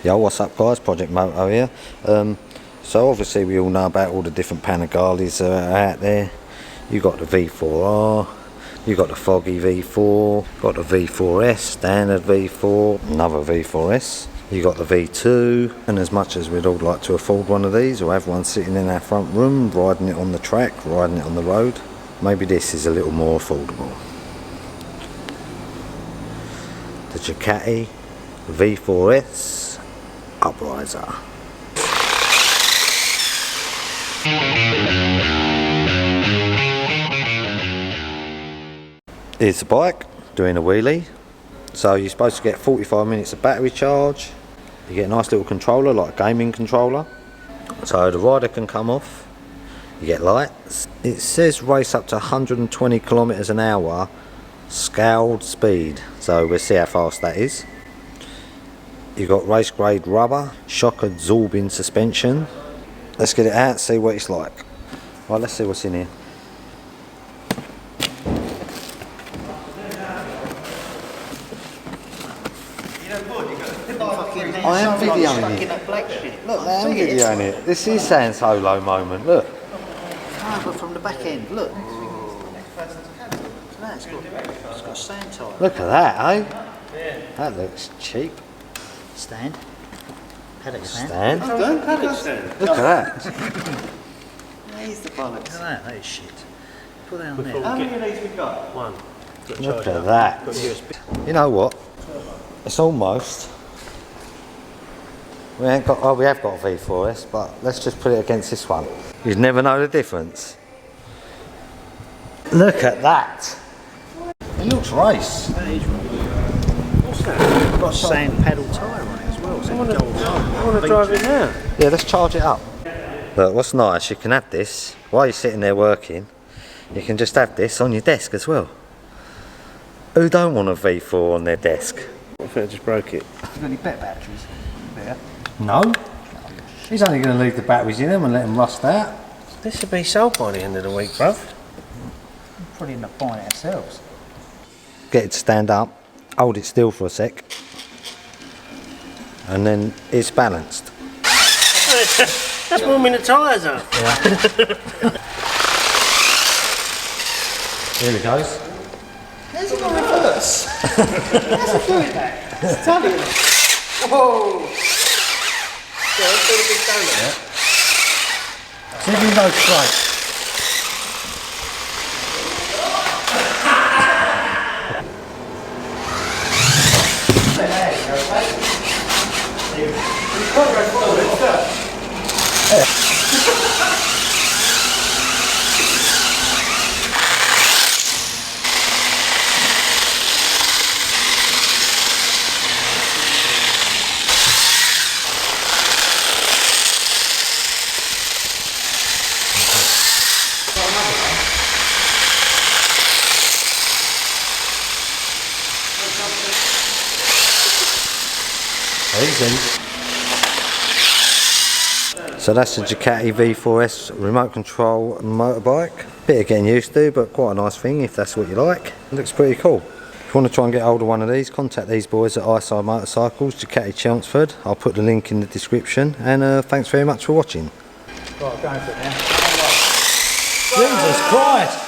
Yo, what's up guys, Project Moto here. So obviously we all know about all the different Panigales that are out there. You got the V4R, you got the Foggy V4, got the V4s, standard V4, another V4s. You got the V2, and as much as we'd all like to afford one of these or have one sitting in our front room, riding it on the track, riding it on the road, maybe this is a little more affordable. The Ducati V4s Upriser. Here's the bike doing a wheelie. So you're supposed to get 45 minutes of battery charge. You get a nice little controller, like a gaming controller. So the rider can come off. You get lights. It says race up to 120 kilometers an hour, scaled speed. So we'll see how fast that is. You've got race grade rubber, shock absorbing suspension. Let's get it out and see what it's like. Right, let's see what's in here. I am videoing it. Look, I am videoing it. This is San Solo moment, look. Ah, but from the back end, look. It's got sand tyre. Look at that, eh? That looks cheap. Stand. Paddock stand. Stand. Paddock stand. Look at that. There's the bollocks. Look at that is shit. Put that on there. How many of these we got? One. Look at that. You know what? It's almost. We ain't got. Oh, we have got a V4s, but let's just put it against this one. You'd never know the difference. Look at that. It looks race. That is right. What's that? It's got a sand paddle tyre on it as well. So I want to drive it now. Yeah, let's charge it up. Look, what's nice, you can have this while you're sitting there working. You can just have this on your desk as well. Who don't want a V4 on their desk? I think I just broke it. you got any bet batteries there? No. He's only going to leave the batteries in them and let them rust out. This should be sold by the end of the week, bruv. We'll probably end up buying it ourselves. Get it to stand up, hold it still for a sec, and then it's balanced. That's warming the tyres up. Here it goes. There's a reverse. How's it doing that? It's Italian. Whoa! Yeah, let's do a big donut. See if you know straight. Easy. So that's the Ducati V4s remote control motorbike. Bit of getting used to, but quite a nice thing if that's what you like. It looks pretty cool. If you want to try and get hold of one of these, contact these boys at Hyside Motorcycles, Ducati Chelmsford. I'll put the link in the description, and thanks very much for watching. Right, going for it now. Jesus Christ!